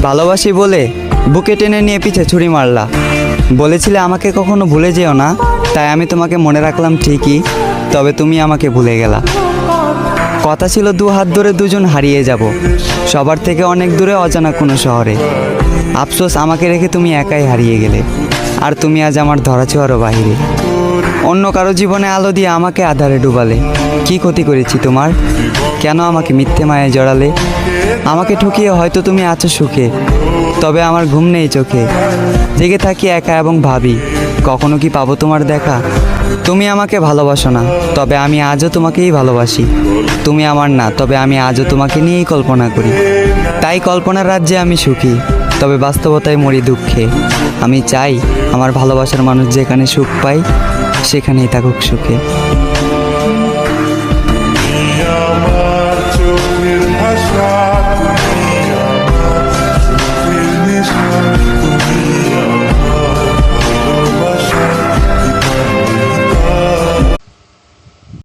ভালোবাসি বলে বুকে টেনে নিয়ে পিছে ছুরি মারলা। বলেছিলে আমাকে কখনো ভুলে যেও না, তাই আমি তোমাকে মনে রাখলাম ঠিকই, তবে তুমি আমাকে ভুলে গেলা। কথা ছিল দু হাত ধরে দুজন হারিয়ে যাব, সবার থেকে অনেক দূরে অজানা কোনো শহরে। আফসোস আমাকে রেখে তুমি একাই হারিয়ে গেলে, আর তুমি আজ আমার ধরাছোঁয়ারও বাহিরে। অন্য কারো জীবনে আলো দিয়ে আমাকে আধারে ডুবালে। কি ক্ষতি করেছি তোমার? কেন আমাকে মিথ্যে মায়ে জড়ালে? আমাকে ঠকিয়ে হয়তো তুমি আছো সুখে, তবে আমার ঘুম নেই চোখে। জেগে থাকি একা এবং ভাবি, কখনো কি পাবো তোমার দেখা? তুমি আমাকে ভালোবাসো না, তবে আমি আজও তোমাকেই ভালোবাসি। তুমি আমার না, তবে আমি আজও তোমাকে নিয়েই কল্পনা করি। তাই কল্পনার রাজ্যে আমি সুখী, তবে বাস্তবতায় মরি দুঃখে। আমি চাই আমার ভালোবাসার মানুষ যেখানে সুখ পায় সেখানেই থাকুক সুখে।